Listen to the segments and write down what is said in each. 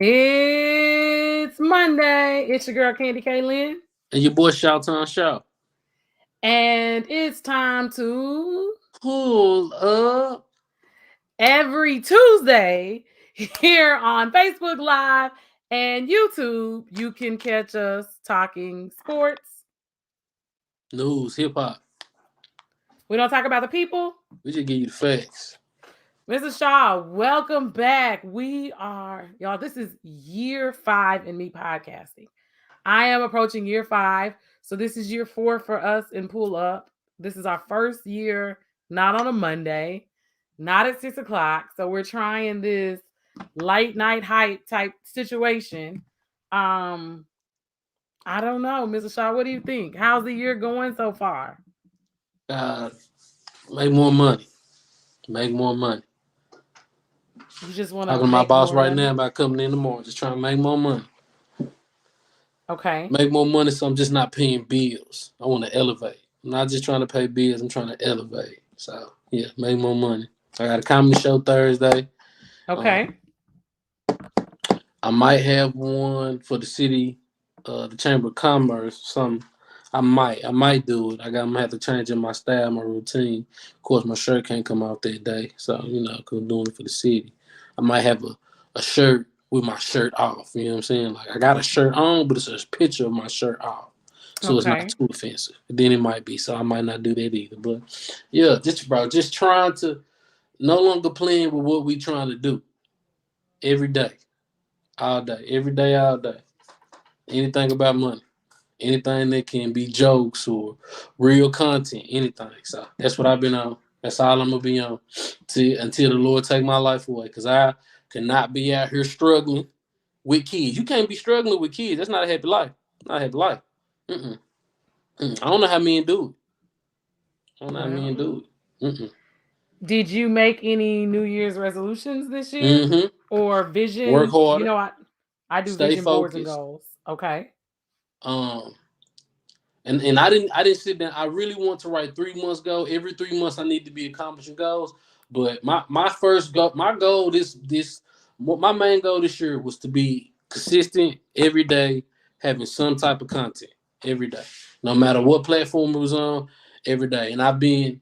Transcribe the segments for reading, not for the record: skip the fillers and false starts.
It's Monday. It's your girl Candy Kaylin. And your boy Shout Town Shout. And it's time to Pull up. every Tuesday here on Facebook Live and YouTube. You can catch us talking sports. News, hip hop. We don't talk about the people. We just give you the facts. Mrs. Shaw, welcome back. Y'all, this is year 5 in me podcasting. I am approaching year 5. So this is year 4 for us in Pull Up. This is our first year, not on a Monday, not at 6 o'clock. So we're trying this late night hype type situation. I don't know, Mrs. Shaw, what do you think? How's the year going so far? Uh, Make more money. Make more money. You just want to Talking to my make boss more right now money? about coming in tomorrow. Just trying to make more money. Okay. Make more money so I'm just not paying bills. I want to elevate. I'm not just trying to pay bills. I'm trying to elevate. So, yeah, make more money. I got a comedy show Thursday. Um, Okay. I might have one for the city, the Chamber of Commerce. Some I might do it. I'm gonna have to change in my style, my routine. Of course, my shirt can't come out that day, so cause I'm doing it for the city. I might have a shirt with my shirt off. You know what I'm saying? Like I got a shirt on, but it's a picture of my shirt off, so it's not Okay. too offensive. Then it might be, so I might not do that either. But yeah, just trying to no longer playing with what we trying to do every day, all day, every day, all day. Anything about money. Anything that can be jokes or real content, anything. So that's what I've been on. That's all I'm gonna be on until the Lord take my life away. Cause I cannot be out here struggling with kids. You can't be struggling with kids. That's not a happy life. Not a happy life. Mm-mm. Mm-mm. I don't know how men do it. I don't know how men Well, do it. Mm-mm. did you make any New Year's resolutions this year Mm-hmm. or Work vision? harder. I do Stay vision boards and focused. goals. Okay. Um, and I didn't sit down. I really want to write 3 months goal. Every 3 months I need to be accomplishing goals. But my first goal, my goal this my main goal this year was to be consistent every day, having some type of content every day, no matter what platform it was on, every day. And I've been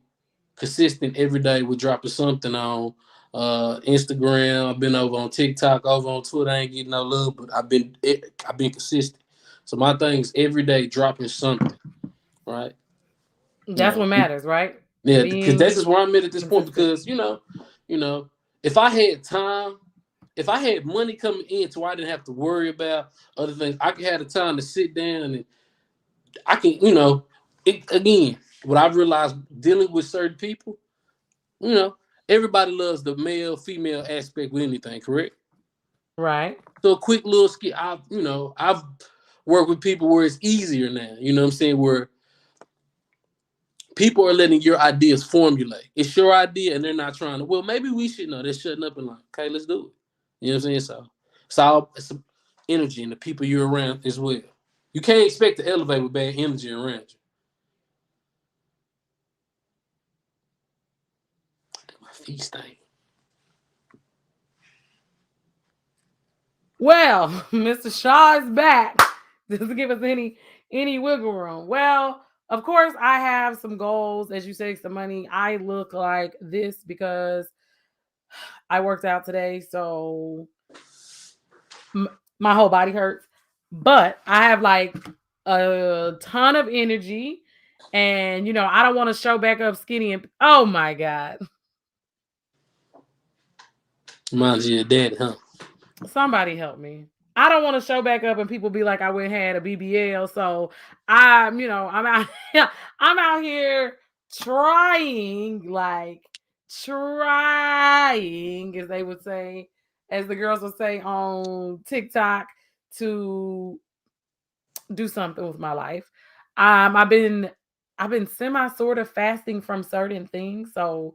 consistent every day with dropping something on Instagram. I've been over on TikTok, over on Twitter. I ain't getting no love, but I've been consistent. So my thing is every day dropping something, right? You That's what know, matters, right? yeah, because that's Being just where I'm at this point. consistent. Because you know, if I had time, if I had money coming in, so I didn't have to worry about other things, I could have the time to sit down and I can, again, what I've realized dealing with certain people, you know, everybody loves the male female aspect with anything, correct? Right. So a quick little skit. I've worked with people where it's easier now. You know what I'm saying? Where people are letting your ideas formulate. It's your idea, and they're not trying to. Well, maybe we should know. They're shutting up and like, okay, let's do it. You know what I'm saying? So it's energy and the people you're around as well. You can't expect to elevate with bad energy around you. My feet stink. Well, Mr. Shaw is back. Doesn't give us any wiggle room. Well, of course, I have some goals. As you say, some money. I look like this because I worked out today, so my whole body hurts. But I have like a ton of energy, and I don't want to show back up skinny. And oh my god, Reminds you of daddy, huh? somebody help me! I don't want to show back up and people be like I went and had a BBL. So I'm out. I'm out here trying, trying, as they would say, as the girls would say on TikTok, to do something with my life. I've been semi sort of fasting from certain things. So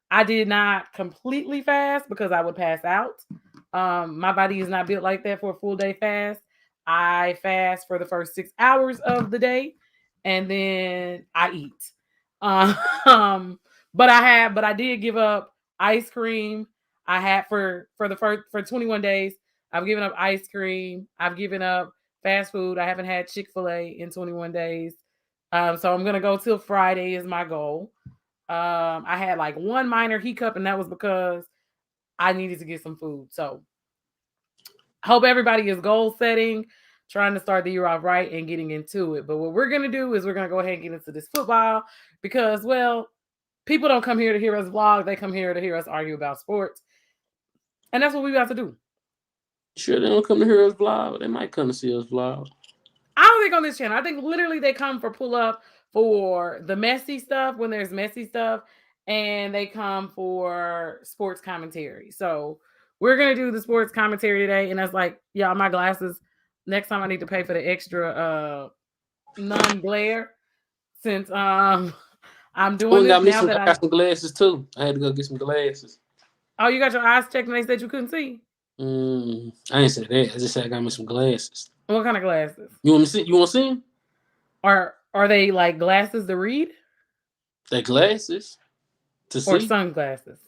I did not completely fast because I would pass out. My body is not built like that for a full day fast. I fast for the first 6 hours of the day and then I eat. Um, but I did give up ice cream. I had for the first for 21 days. I've given up ice cream. I've given up fast food. I haven't had Chick-fil-A in 21 days. So I'm gonna go till Friday is my goal. I had like one minor hiccup, and that was because I needed to get some food. So hope everybody is goal setting, trying to start the year off right and getting into it. But what we're gonna do is we're gonna go ahead and get into this football because, well, people don't come here to hear us vlog; they come here to hear us argue about sports, and that's what we have to do. Sure, they don't come to hear us vlog. They might come to see us vlog. I don't think on this channel. I think literally they come for pull up for the messy stuff when there's messy stuff, and they come for sports commentary. So we're gonna do the sports commentary today, and that's like, y'all, my glasses. Next time I need to pay for the extra non-glare since I'm doing Oh, this got me now some. that I got some glasses too. I had to go get some glasses. oh, you got your eyes checked and they said you couldn't see. I ain't say that. I just said I got me some glasses. What kind of glasses? You want me to see? You want to see them? Are they like glasses to read They glasses to or see. sunglasses?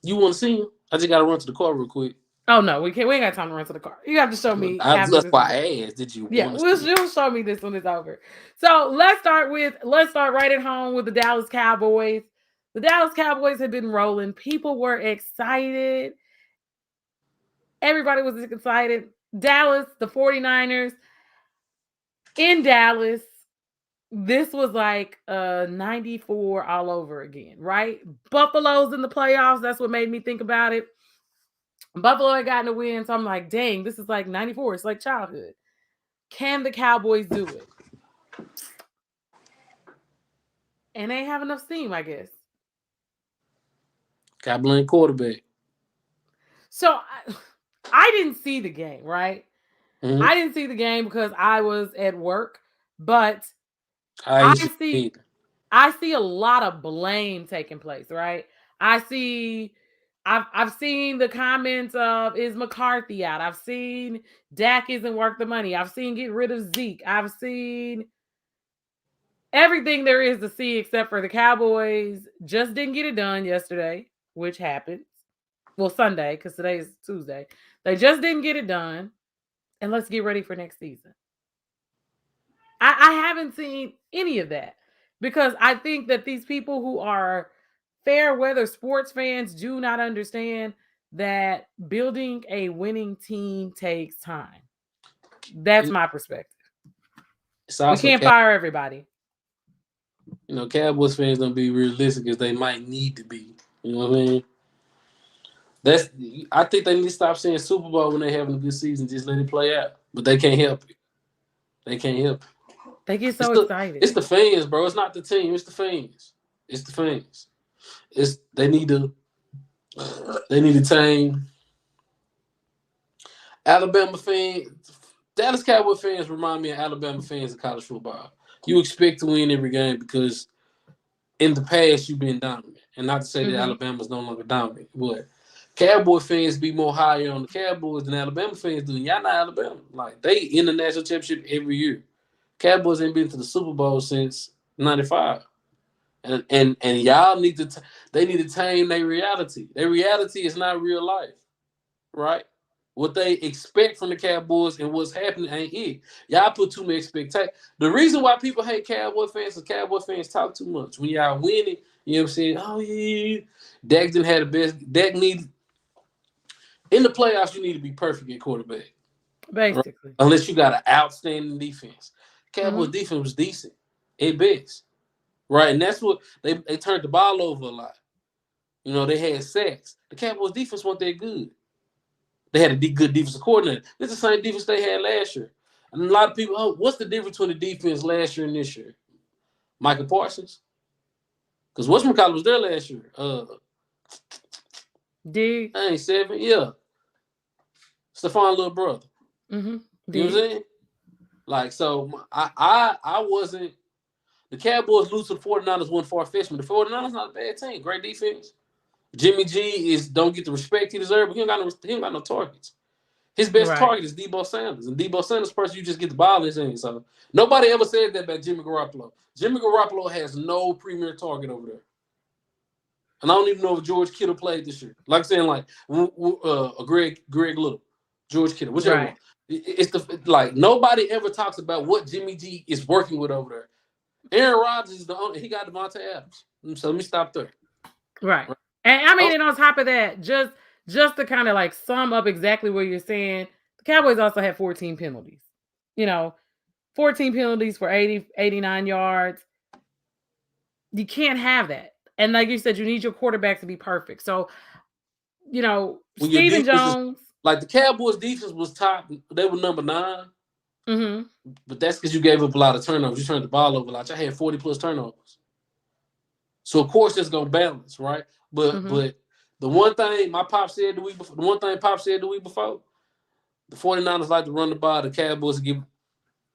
You want to see them? I just got to run to the car real quick. Oh no, we can't. We ain't got time to run to the car. You have to show me after That's this. why I asked. Did you Yeah, want to see? you'll show me this when it's over. So let's start right at home with the Dallas Cowboys. The Dallas Cowboys have been rolling. People were excited. Everybody was excited. Dallas, the 49ers in Dallas. This was like 94 all over again, right? Buffalo's in the playoffs. That's what made me think about it. Buffalo had gotten a win, so I'm like, dang, this is like 94. It's like childhood. Can the Cowboys do it? And they have enough steam, I guess. Got blame quarterback. So I didn't see the game, right? Mm-hmm. I didn't see the game because I was at work, but I see a lot of blame taking place, right? I've seen the comments of, is McCarthy out? I've seen Dak isn't worth the money. I've seen get rid of Zeke. I've seen everything there is to see except for the Cowboys just didn't get it done yesterday, which happens. Well, Sunday, because today is Tuesday. They just didn't get it done. And let's get ready for next season. I haven't seen any of that because I think that these people who are fair weather sports fans do not understand that building a winning team takes time. That's my perspective. We can't fire everybody. You know, Cowboys fans don't be realistic as they might need to be. You know what I mean? I think they need to stop saying Super Bowl when they're having a good season. Just let it play out. But they can't help it. They can't help it. They get so excited. It's the fans, bro. It's not the team. It's the fans. It's the fans. They need to tame Alabama fans. Dallas Cowboy fans remind me of Alabama fans in college football. You expect to win every game because in the past you've been dominant. And not to say that Alabama's no longer dominant, but Cowboy fans be more higher on the Cowboys than Alabama fans do. Y'all not Alabama. Like, they in the national championship every year. Cowboys ain't been to the Super Bowl since '95. And y'all need to they need to tame their reality. Their reality is not real life. Right? What they expect from the Cowboys and what's happening ain't it. Y'all put too much expectation. The reason why people hate Cowboy fans is Cowboy fans talk too much. When y'all winning, you know what I'm saying? Oh, yeah. Dak didn't have the best. Dak needs. In the playoffs, you need to be perfect at quarterback. Basically. Right? Unless you got an outstanding defense. Cowboys defense was decent at best. Right? And that's what they turned the ball over a lot. You know, they had sacks. The Cowboys defense wasn't that good. They had a good defensive coordinator. It's the same defense they had last year. And a lot of people, what's the difference between the defense last year and this year? Michael Parsons? Because whatchamacallit was there last year? D. I ain't 7. Yeah. Stephon little brother. Mm-hmm. You know what I'm saying? Like, so I wasn't. The Cowboys lose to the 49ers one far-fetched. The 49ers not a bad team. Great defense. Jimmy G don't get the respect he deserves, but he ain't got no targets. His best target is Debo Sanders. And Debo Sanders, person, you just get the ball in his hand. So nobody ever said that about Jimmy Garoppolo. Jimmy Garoppolo has no premier target over there. And I don't even know if George Kittle played this year. Like I'm saying, like Greg Little. George Kittle, whichever one. Right. It's the like nobody ever talks about what Jimmy G is working with over there. Aaron Rodgers is the only he got Devontae Adams. So let me stop there. Right. Right. And I mean, Oh, and on top of that, just to kind of like sum up exactly what you're saying, the Cowboys also had 14 penalties. You know, 14 penalties for 80, 89 yards. You can't have that. And like you said, you need your quarterback to be perfect. So, when your Stephen defense is Jones. like the Cowboys defense was top, they were number 9, Mm-hmm. but that's because you gave up a lot of turnovers. You turned the ball over a lot. I had 40 plus turnovers. So of course it's gonna balance, right? But Mm-hmm. but the one thing my pop said the week before, the one thing Pop said the week before, the 49ers like to run the ball, the Cowboys give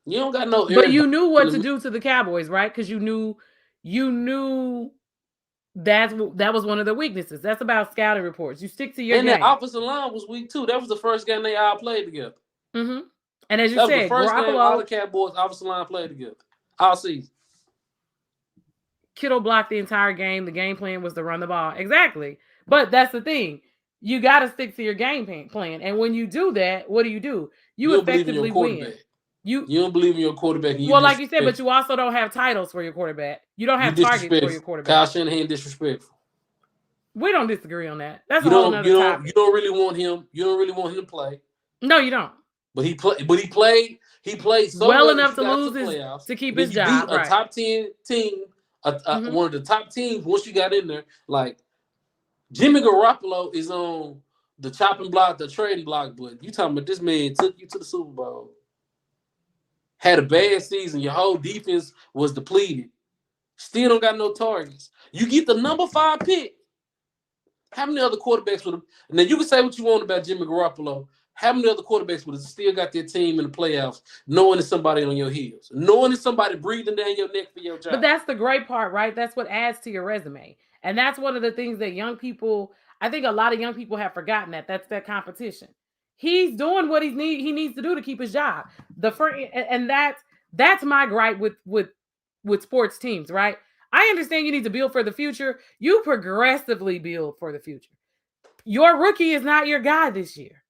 you don't got no But Aaron you knew what to Donald. do to the Cowboys, right? Because you knew that was one of their weaknesses. That's about scouting reports. You stick to your And the game. offensive line was weak too. That was the first game they all played together. Mm-hmm. And as you That was the said, first game all the Garoppolo, Cowboys offensive line played together. All season. Kittle blocked the entire game. The game plan was to run the ball. Exactly. But that's the thing. You got to stick to your game plan. And when you do that, what do? You You don't believe in your effectively win. quarterback. You You don't believe in your quarterback and you Well, like you said, but disrespect. you also don't have titles for your quarterback. You don't You have targets for your disrespectful. Kyle quarterback. Shanahan disrespectful. We don't disagree on that. That's You a whole don't nother you don't you topic. don't really want him. You don't really want him to play. No, you don't. But he played so Well well that enough you to got to lose the his playoffs. to keep And then his you beat job, a right? top 10 team, Mm-hmm. one of the top teams once you got in there. Like Jimmy Garoppolo is on the chopping block, the trading block, but you talking about this man took you to the Super Bowl. Had a bad season. Your whole defense was depleted. Still don't got no targets. You get the number 5 pick. How many other quarterbacks would have? Now you can say what you want about Jimmy Garoppolo. How many other quarterbacks would have still got their team in the playoffs, knowing there's somebody on your heels, knowing there's somebody breathing down your neck for your But job? that's the great part, right? That's what adds to your resume. And that's one of the things that young people, I think a lot of young people have forgotten that's that competition. He's doing what he needs to do to keep his job. And that's my gripe with sports teams, right? I understand you need to build for the future. You progressively build for the future. Your rookie is not your guy this year.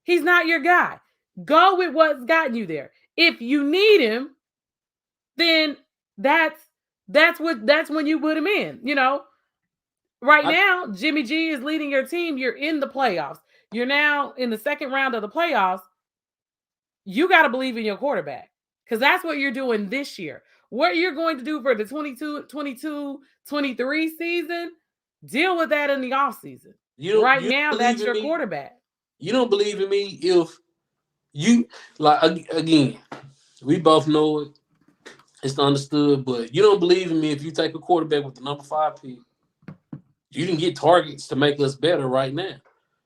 He's not your guy. Go with what's gotten you there. If you need him, then that's that's when you put him in. Right I, now, Jimmy G is leading your team. You're in the playoffs. You're now in the second round of the playoffs. You got to believe in your quarterback because that's what you're doing this year. What you're going to do for the 23 season, deal with that in the off season. you don't Right you now, don't believe that's in your me. quarterback. You don't believe in me if you like again. We both know it. It's understood, but you don't believe in me if you take a quarterback with the number 5 pick. You didn't get targets to make us better right now.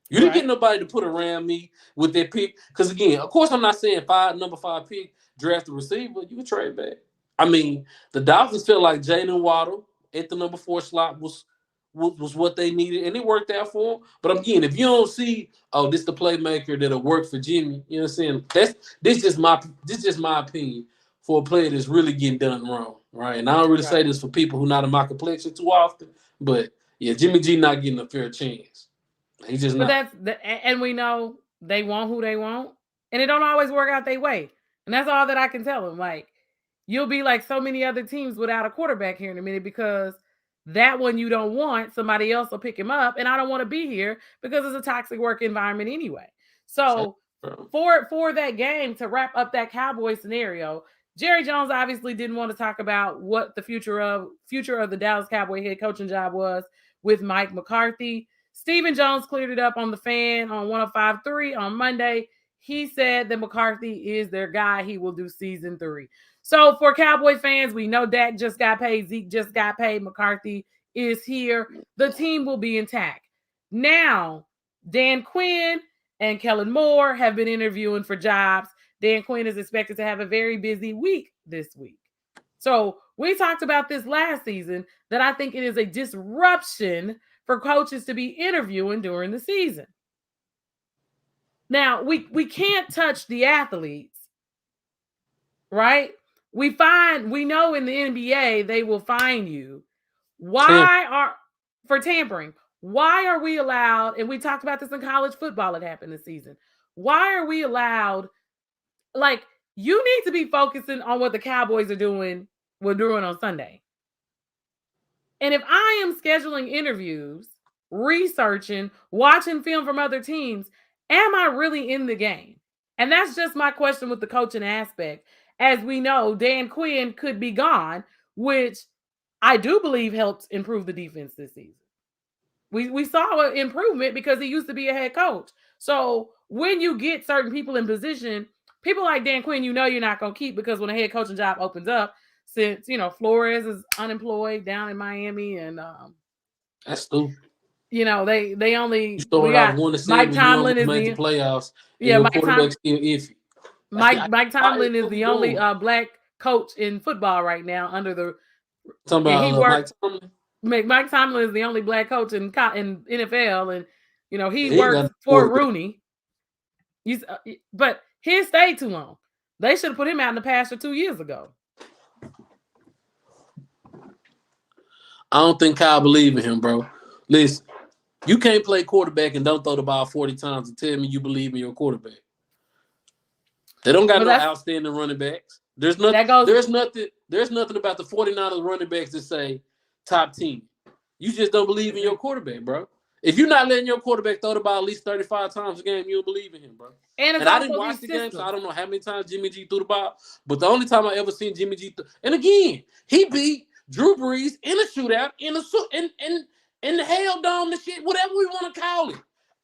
You didn't get Right. nobody to put around me with that pick. Because again, of course, I'm not saying number 5 pick, draft a receiver. You can trade back. I mean, the Dolphins felt like Jalen Waddle at the number 4 slot was what they needed, and it worked out for them. But again, if you don't see, oh, this the playmaker that'll work for Jimmy, you know what I'm saying? This just my opinion for a player that's really getting done wrong, right? And I don't really say Right. this for people who not in my complexion too often, but yeah, Jimmy G not getting a fair chance. He's just But not. and we know they want who they want, and it don't always work out their way. And that's all that I can tell them. Like, you'll be like so many other teams without a quarterback here in a minute because that one you don't want, somebody else will pick him up, and I don't want to be here because it's a toxic work environment anyway. So for that game to wrap up that Cowboy scenario, Jerry Jones obviously didn't want to talk about what the future of the Dallas Cowboy head coaching job was with Mike McCarthy. Stephen Jones cleared it up on the Fan on 105.3 on Monday. He said that McCarthy is their guy. He will do season 3. So for Cowboy fans, we know Dak just got paid. Zeke just got paid. McCarthy is here. The team will be intact. Now, Dan Quinn and Kellen Moore have been interviewing for jobs. Dan Quinn is expected to have a very busy week this week. So we talked about this last season that I think it is a disruption for coaches to be interviewing during the season. Now, we can't touch the athletes, right? We know in the NBA they will fine you. Tampa. Why are for tampering? Why are we allowed? And we talked about this in college football. It happened this season. Why are we allowed? Like, you need to be focusing on what the Cowboys are doing. We're doing on Sunday. And if I am scheduling interviews, researching, watching film from other teams, am I really in the game? And that's just my question with the coaching aspect. As we know, Dan Quinn could be gone, which I do believe helped improve the defense this season. We saw an improvement because he used to be a head coach. So when you get certain people in position, people like Dan Quinn, you know you're not going to keep, because when a head coaching job opens up, since Flores is unemployed down in Miami, and That's stupid. They You only we started off got 1-7, Mike you Tomlin almost is made the the playoffs, and yeah your Mike Tom quarterback's still iffy. Mike Tomlin is What we the only doing? black coach in football right now under the Talking and he about Mike works. Tomlin. Mike Tomlin is the only black coach in NFL, and he He ain't got works no for quarterback. Rooney. But he stayed too long. They should have put him out in the pasture 2 years ago. I don't think Kyle believe in him, bro. Listen, you can't play quarterback and don't throw the ball 40 times and tell me you believe in your quarterback. They don't got Well, no outstanding running backs. There's nothing. that goes. There's nothing about the 49ers running backs that say top 10. You just don't believe in your quarterback, bro. If you're not letting your quarterback throw the ball at least 35 times a game, you don't believe in him, bro. And it's And I didn't also watch these the game, so I systems. don't know how many times Jimmy G threw the ball. But the only time I ever seen Jimmy G, and again, he beat Drew Brees in a shootout in the Hell Dome, the shit, whatever we want to call it.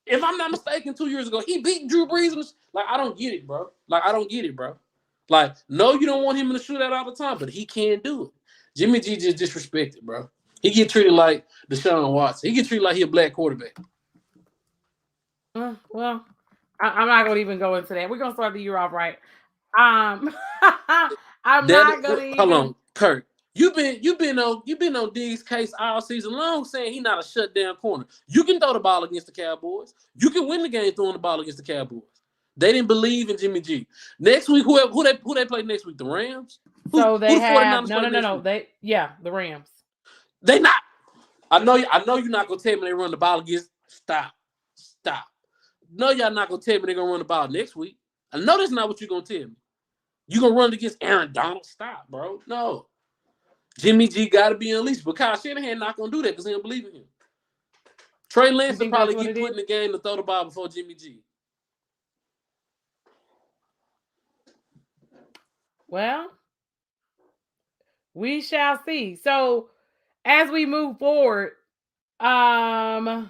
If I'm not mistaken, 2 years ago, he beat Drew Brees. Like, I don't get it, bro. Like, no, you don't want him in the shootout all the time, but he can't do it. Jimmy G just disrespected, bro. He get treated like Deshaun Watson. He get treated like he a black quarterback. Well, I'm not gonna even go into that. We're gonna start the year off right. I'm not gonna Hold even. on, Kurt. You've been on Diggs' case all season long, saying he's not a shutdown corner. You can throw the ball against the Cowboys. You can win the game throwing the ball against the Cowboys. They didn't believe in Jimmy G. Next week, who they play next week? The Rams. So they Who the have 49ers play next week? The Rams. They not. I know you're not gonna tell me they run the ball against. Stop. No, y'all not gonna tell me they're gonna run the ball next week. I know that's not what you're gonna tell me. You gonna run it against Aaron Donald? Stop, bro. No. Jimmy G got to be unleashed, but Kyle Shanahan not gonna do that because he don't believe in him. Trey Lance will probably get put in the game to throw the ball before Jimmy G. Well, we shall see. So as we move forward, San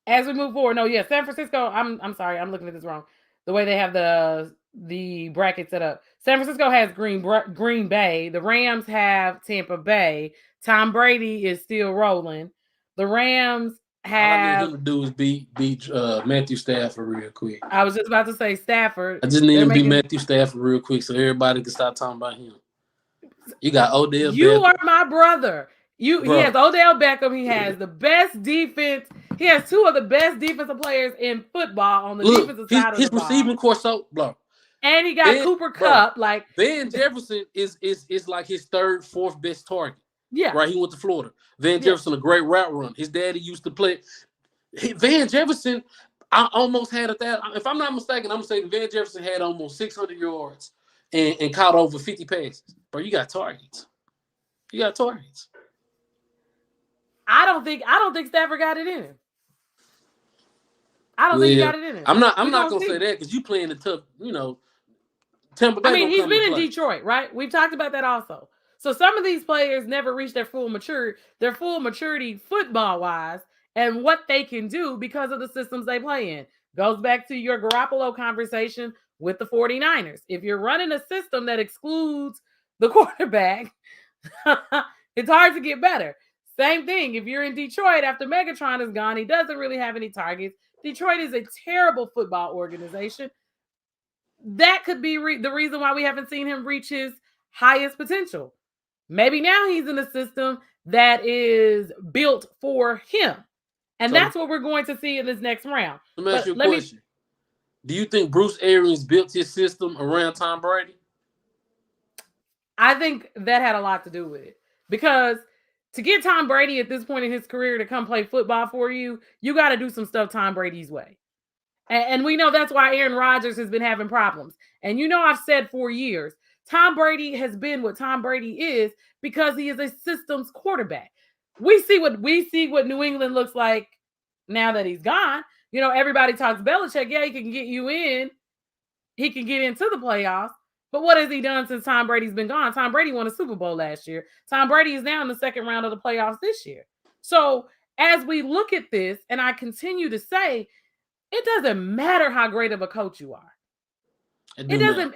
Francisco. I'm sorry, I'm looking at this wrong. The way they have the bracket set up. San Francisco has Green Bay. The Rams have Tampa Bay. Tom Brady is still rolling. The Rams have. All I need him to do is beat Matthew Stafford real quick. I was just about to say Stafford. I just need him to beat Matthew Stafford real quick so everybody can stop talking about him. You got Odell. You are my brother. He has Odell Beckham. He has the best defense. He has two of the best defensive players in football on the defensive side of the ball. His receiving core, so bro. And he got Cooper Kupp. Like Van Jefferson is like his third, fourth best target. Yeah. Right. He went to Florida. Van Jefferson, a great route run. His daddy used to play. Van Jefferson, I almost had that. If I'm not mistaken, I'm gonna say Van Jefferson had almost 600 yards and caught over 50 passes. Bro, you got targets. I don't think Stafford got it in him. I don't think he got it in him. I'm not gonna say that because you playing the tough, Tampa Bay. I mean, he's been in Detroit, right? We've talked about that also. So some of these players never reach their full maturity football wise and what they can do because of the systems they play in. Goes back to your Garoppolo conversation with the 49ers. If you're running a system that excludes the quarterback, it's hard to get better. Same thing. If you're in Detroit after Megatron is gone, he doesn't really have any targets. Detroit is a terrible football organization. That could be the reason why we haven't seen him reach his highest potential. Maybe now he's in a system that is built for him. And that's what we're going to see in this next round. Let me ask you a question. Do you think Bruce Arians built his system around Tom Brady? I think that had a lot to do with it. Because to get Tom Brady at this point in his career to come play football for you, you got to do some stuff Tom Brady's way. And we know that's why Aaron Rodgers has been having problems. And I've said for years, Tom Brady has been what Tom Brady is because he is a systems quarterback. We see what New England looks like now that he's gone. Everybody talks Belichick. Yeah, he can get you in. He can get into the playoffs. But what has he done since Tom Brady's been gone? Tom Brady won a Super Bowl last year. Tom Brady is now in the second round of the playoffs this year. So as we look at this, and I continue to say, it doesn't matter how great of a coach you are. It doesn't.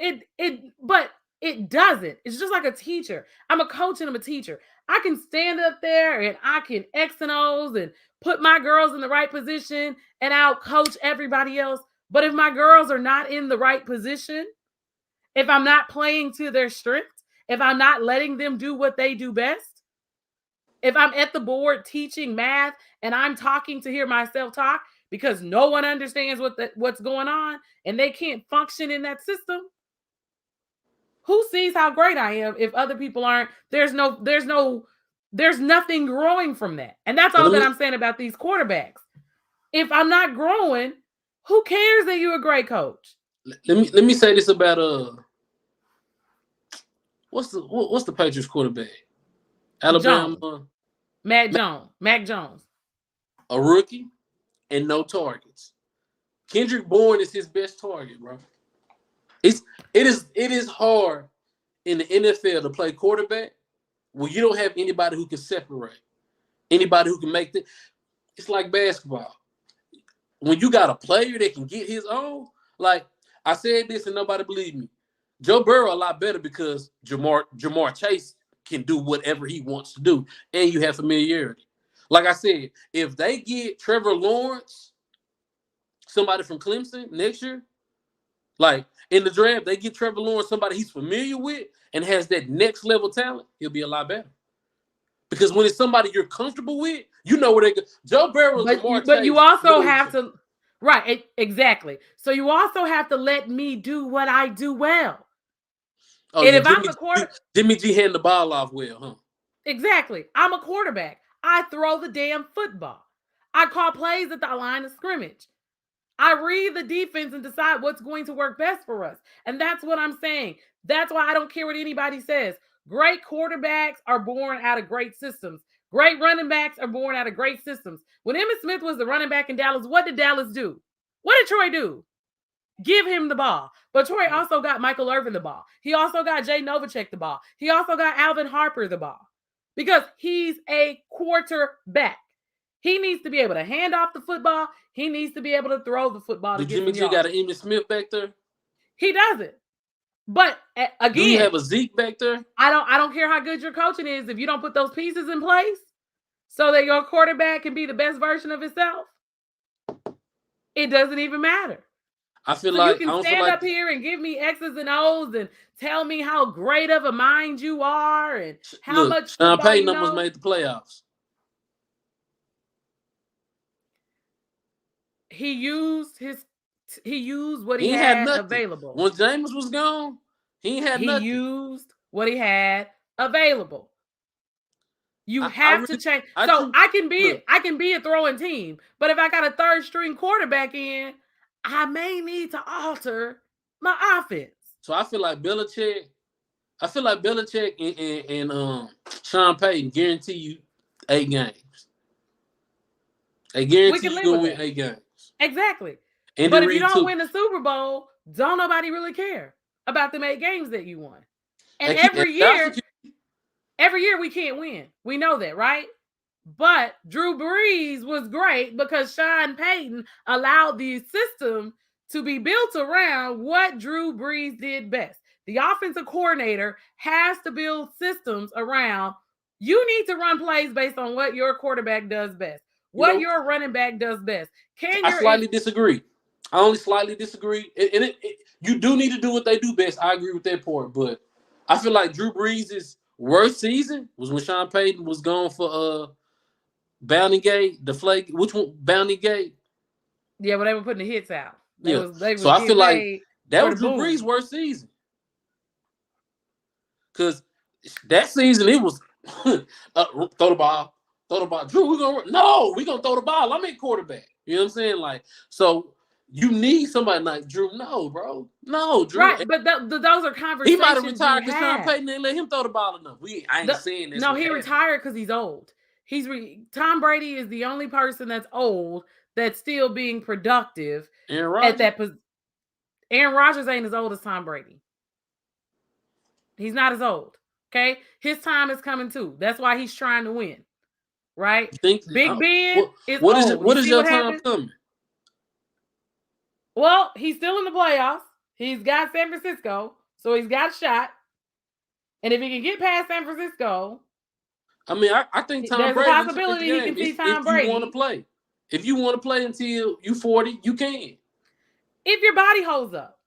But it doesn't. It's just like a teacher. I'm a coach and I'm a teacher. I can stand up there and I can X and O's and put my girls in the right position and out coach everybody else. But if my girls are not in the right position, if I'm not playing to their strength, if I'm not letting them do what they do best, if I'm at the board teaching math and I'm talking to hear myself talk because no one understands what's going on and they can't function in that system, who sees how great I am if other people aren't? There's nothing growing from that. And that's all that I'm saying about these quarterbacks. If I'm not growing, who cares that you're a great coach? Let me say this about what's the Patriots quarterback? Alabama. Jones. Mac Jones. A rookie and no targets. Kendrick Bourne is his best target, bro. It is hard in the NFL to play quarterback when you don't have anybody who can separate, anybody who can make it. It's like basketball. When you got a player that can get his own, like I said this and nobody believed me. Joe Burrow a lot better because Jamar Chase can do whatever he wants to do, and you have familiarity. Like I said, if they get Trevor Lawrence, somebody from Clemson next year, like in the draft, they get Trevor Lawrence, somebody he's familiar with and has that next level talent, he'll be a lot better. Because when it's somebody you're comfortable with, you know where they go. Joe Burrow, but you also have to, right? Exactly. So you also have to let me do what I do well. Oh, and if I'm a quarterback, Jimmy G handed the ball off well, huh? Exactly. I'm a quarterback. I throw the damn football. I call plays at the line of scrimmage. I read the defense and decide what's going to work best for us. And that's what I'm saying. That's why I don't care what anybody says. Great quarterbacks are born out of great systems. Great running backs are born out of great systems. When Emmitt Smith was the running back in Dallas, what did Dallas do? What did Troy do? Give him the ball. But Troy also got Michael Irvin the ball. He also got Jay Novacek the ball. He also got Alvin Harper the ball. Because he's a quarterback. He needs to be able to hand off the football. He needs to be able to throw the football. Did Jimmy G got an Emmitt Smith back there? He doesn't. But again, do you have a Zeke back there? I don't care how good your coaching is if you don't put those pieces in place so that your quarterback can be the best version of himself. It doesn't even matter. I feel like you can stand up here and give me X's and O's and tell me how great of a mind you are and how much Sean Payton almost made the playoffs. He used what he had available. When James was gone, he had nothing. He used what he had available. You have to change. I can be a throwing team, but if I got a third string quarterback in, I may need to alter my offense. So I feel like Belichick and Sean Payton guarantee you 8 games. They guarantee you're going to win 8 games. Exactly. But if you don't win the Super Bowl, don't nobody really care about the 8 games that you won. And every year we can't win. We know that, right? But Drew Brees was great because Sean Payton allowed the system to be built around what Drew Brees did best. The offensive coordinator has to build systems around. You need to run plays based on what your quarterback does best. What your running back does best. I slightly disagree. I only slightly disagree. You do need to do what they do best. I agree with that part. But I feel like Drew Brees' worst season was when Sean Payton was gone for Bounty Gate, the flake. Which one? Bounty Gate? Yeah, but they were putting the hits out. So I feel like that was Drew Brees' worst season. Because that season, it was throw the ball. Drew, we're going to throw the ball. I'm in quarterback. You know what I'm saying? Like, so You need somebody like Drew. No, bro. No, Drew. Right, but those are He might have conversations you retired because Sean have. Payton didn't let him throw the ball enough. I ain't saying that's No, what he happened. retired because he's old. Tom Brady is the only person that's old that's still being productive Aaron at Rodgers. that position. Aaron Rodgers ain't as old as Tom Brady. He's not as old. Okay, his time is coming too. That's why he's trying to win. Right? You think Big Ben is what is it? old. What You is see your what time happened? coming? Well, he's still in the playoffs. He's got San Francisco, so he's got a shot. And if he can get past San Francisco, I mean, I think Tom there's a Brady can finish the possibility he game can see Tom if you want to Brady. play. If you want to play until you 40, you can. If your body holds up.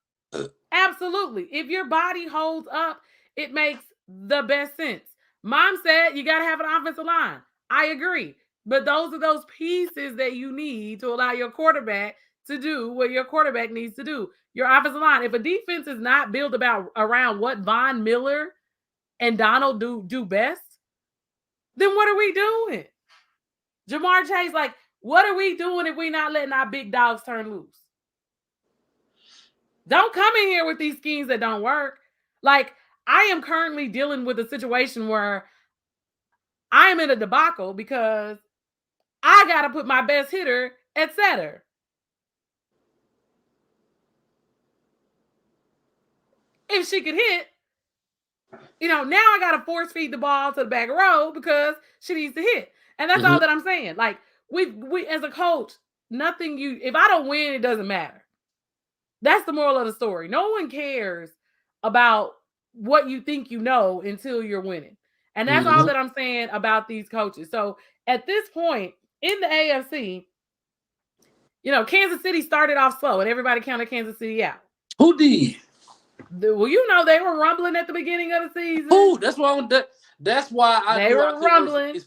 Absolutely. If your body holds up, it makes the best sense. Mom said you got to have an offensive line. I agree. But those are those pieces that you need to allow your quarterback to do what your quarterback needs to do. Your offensive line. If a defense is not built around what Von Miller and Donald do best, then what are we doing? Jamar Chase, like, what are we doing if we're not letting our big dogs turn loose? Don't come in here with these schemes that don't work. Like, I am currently dealing with a situation where I am in a debacle because I got to put my best hitter at center. If she could hit, now I got to force feed the ball to the back row because she needs to hit. And that's all that I'm saying. Like, we as a coach, if I don't win, it doesn't matter. That's the moral of the story. No one cares about what you think you know until you're winning. And that's all that I'm saying about these coaches. So at this point in the AFC, Kansas City started off slow and everybody counted Kansas City out. Who did? Well, they were rumbling at the beginning of the season. Who? That's why they were rumbling.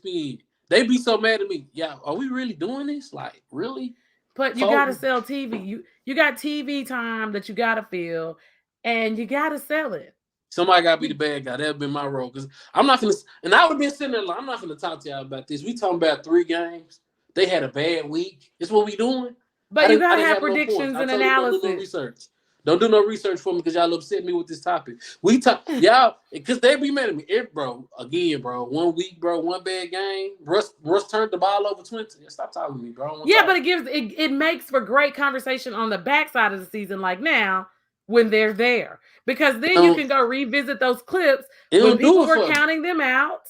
They be so mad at me. Yeah, are we really doing this? Like, really? But you got to sell TV. You got TV time that you got to fill, and you got to sell it. Somebody got to be the bad guy. That'd been my role. Because I'm not going to, and I would have been sitting there like, I'm not going to talk to y'all about this. We talking about 3 games. They had a bad week. It's what we doing. But you got to have predictions and analysis. Don't do no research. Don't do no research for me because y'all upset me with this topic. We talk, y'all, because they be mad at me. Bro, 1 week, bro, 1 bad game. Russ turned the ball over 20. Stop talking to me, bro. Yeah, but it makes for great conversation on the backside of the season, like now, when they're there. Because then you can go revisit those clips when people were counting them out,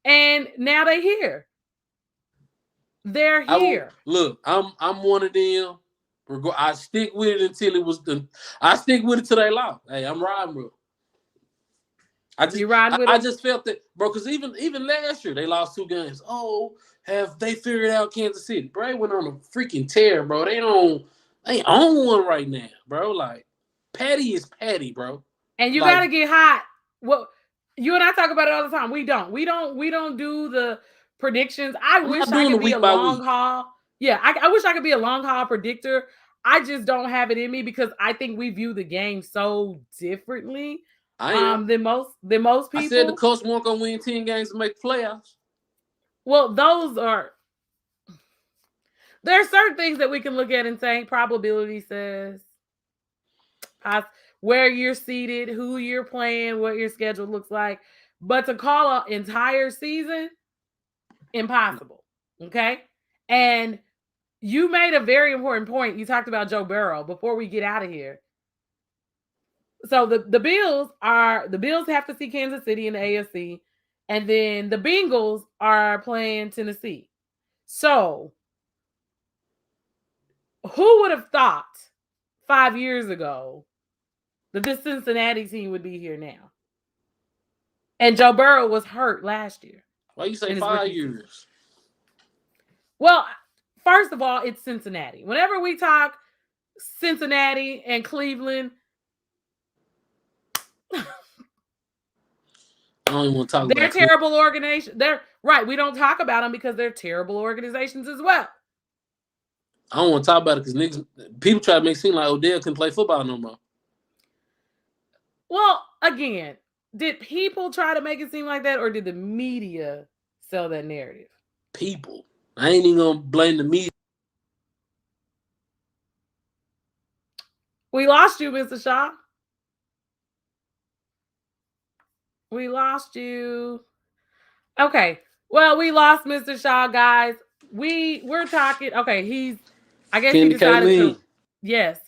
and now they're here. They're here. Look, I'm one of them. I stick with it until it was done. I stick with it till they lost. Hey, I'm riding with them. I just felt that, bro, because even last year they lost 2 games. Oh, have they figured out Kansas City? Bro, they went on a freaking tear, bro. They on one right now, bro. Like, Patty is Patty, bro. And you gotta get hot. Well, you and I talk about it all the time. We don't do the predictions. I wish I could be a long haul. Yeah, I wish I could be a long haul predictor. I just don't have it in me because I think we view the game so differently than most people. I said the Colts weren't gonna win 10 games to make playoffs. Well, there are certain things that we can look at and say probability says where you're seated, who you're playing, what your schedule looks like. But to call an entire season, impossible. Okay? And you made a very important point. You talked about Joe Burrow before we get out of here. So the Bills have to see Kansas City in the AFC, and then the Bengals are playing Tennessee. So who would have thought 5 years ago that this Cincinnati team would be here now? And Joe Burrow was hurt last year. Why you say 5 years? Well, first of all, it's Cincinnati. Whenever we talk Cincinnati and Cleveland, I don't even want to talk about they're terrible organizations. They're right. We don't talk about them because they're terrible organizations as well. I don't want to talk about it because people try to make it seem like Odell can play football no more. Well, again, did people try to make it seem like that, or did the media sell that narrative? People. I ain't even gonna blame the media. We lost you, Mr. Shaw. We lost you. Okay. Well, we lost Mr. Shaw, guys. We're talking. Okay, I guess he Candy decided to. Kaylin. Yes.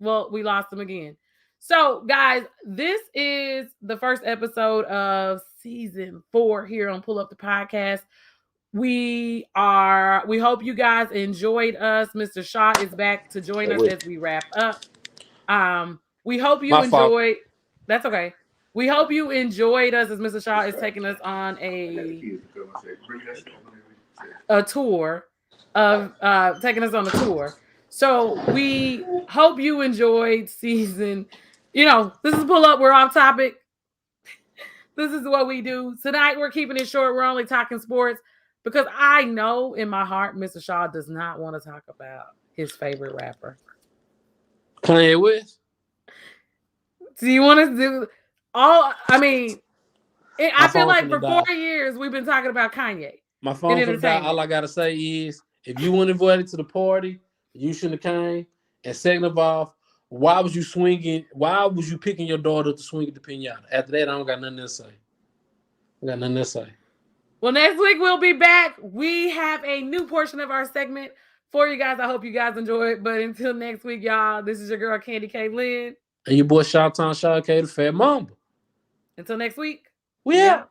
Well, we lost him again. So, guys, this is the first episode of season 4 here on Pull Up the Podcast. We hope you guys enjoyed us. Mr. Shaw is back to join us as we wrap up. We hope you enjoyed. That's okay. We hope you enjoyed us as Mr. Shaw is taking us on a tour of taking us on a tour. So we hope you enjoyed season. This is Pull Up. We're off topic. This is what we do. Tonight we're keeping it short. We're only talking sports because I know in my heart Mr. Shaw does not want to talk about his favorite rapper. Kanye West. Do you want to do all? I mean, I feel like for 4 years we've been talking about Kanye. My phone finna die. All I gotta say is, if you weren't invited to the party, you shouldn't have came. And second of all, why was you swinging? Why was you picking your daughter to swing at the pinata? After that, I don't got nothing to say. Well, next week we'll be back. We have a new portion of our segment for you guys. I hope you guys enjoy it. But until next week, y'all, this is your girl, Candy Kaylin. And your boy, Shawtown Shaw K, the Fat Mamba. Until next week. We out.